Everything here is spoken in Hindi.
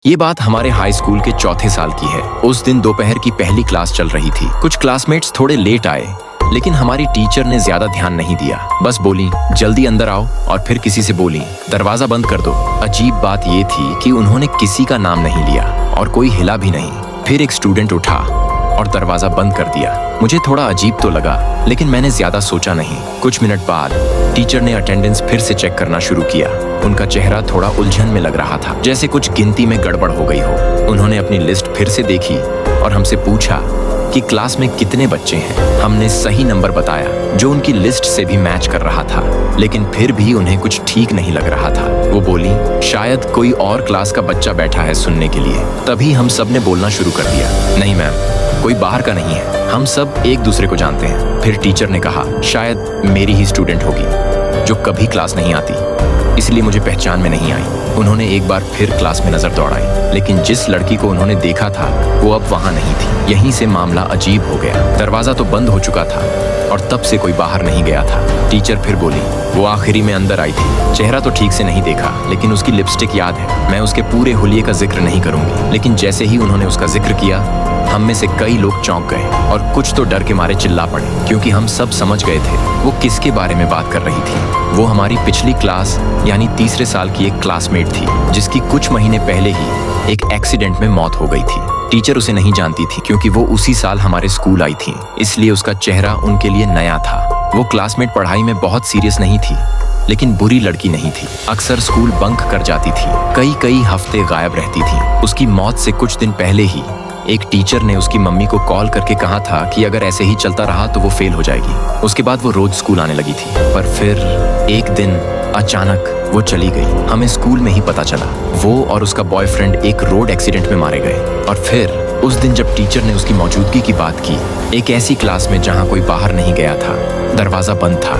ये बात हमारे हाई स्कूल के चौथे साल की है। उस दिन दोपहर की पहली क्लास चल रही थी। कुछ क्लासमेट्स थोड़े लेट आए, लेकिन हमारी टीचर ने ज्यादा ध्यान नहीं दिया। बस बोली, जल्दी अंदर आओ, और फिर किसी से बोली, दरवाजा बंद कर दो। अजीब बात ये थी कि उन्होंने किसी का नाम नहीं लिया और कोई हिला भी नहीं। फिर एक स्टूडेंट उठा और दरवाजा बंद कर दिया। मुझे थोड़ा अजीब तो लगा, लेकिन मैंने ज्यादा सोचा नहीं। कुछ मिनट बाद टीचर ने अटेंडेंस फिर से चेक करना शुरू किया। उनका चेहरा थोड़ा उलझन में लग रहा था, जैसे कुछ गिनती में गड़बड़ हो गई हो। उन्होंने अपनी लिस्ट फिर से देखी और हमसे पूछा कि क्लास में कितने बच्चे हैं। हमने सही नंबर बताया, जो उनकी लिस्ट से भी मैच कर रहा था, लेकिन फिर भी उन्हें कुछ ठीक नहीं लग रहा था। वो बोली, शायद कोई और क्लास का बच्चा बैठा है सुनने के लिए। तभी हम सब ने बोलना शुरू कर दिया, नहीं मैम, कोई बाहर का नहीं है, हम सब एक दूसरे को जानते हैं। फिर टीचर ने कहा, शायद मेरी ही स्टूडेंट होगी जो कभी क्लास नहीं आती, इसलिए मुझे पहचान में नहीं आई। उन्होंने एक बार फिर क्लास में नजर दौड़ाई, लेकिन जिस लड़की को उन्होंने देखा था वो अब वहां नहीं थी। यहीं से मामला अजीब हो गया। दरवाजा तो बंद हो चुका था और तब से कोई बाहर नहीं गया था। टीचर फिर बोली, वो आखिरी में अंदर आई थी। चेहरा तो ठीक से नहीं देखा, लेकिन उसकी लिपस्टिक याद है। मैं उसके पूरे हुलिये का जिक्र नहीं करूंगी, लेकिन जैसे ही उन्होंने उसका जिक्र किया, हम में से कई लोग चौंक गए और कुछ तो डर के मारे चिल्ला पड़े, क्योंकि हम सब समझ गए थे वो किसके बारे में बात कर रही थी। वो हमारी पिछली क्लास यानी तीसरे साल की एक क्लासमेट थी, जिसकी कुछ महीने पहले ही एक एक्सीडेंट में मौत हो गई थी। टीचर उसे नहीं जानती थी, क्योंकि वो उसी साल हमारे स्कूल आई थी, इसलिए उसका चेहरा उनके लिए नया था। वो क्लासमेट पढ़ाई में बहुत सीरियस नहीं थी, लेकिन बुरी लड़की नहीं थी। अक्सर स्कूल बंक कर जाती थी, कई हफ्ते गायब रहती थी। उसकी मौत से कुछ दिन पहले ही एक टीचर ने उसकी मम्मी को कॉल करके कहा था कि अगर ऐसे ही चलता रहा तो वो फेल हो जाएगी। उसके बाद वो रोज स्कूल आने लगी थी, पर फिर एक दिन अचानक वो चली गई। हमें स्कूल में ही पता चला वो और उसका बॉयफ्रेंड एक रोड एक्सीडेंट में मारे गए। और फिर उस दिन जब टीचर ने उसकी मौजूदगी की बात की, एक ऐसी क्लास में जहाँ कोई बाहर नहीं गया था, दरवाजा बंद था।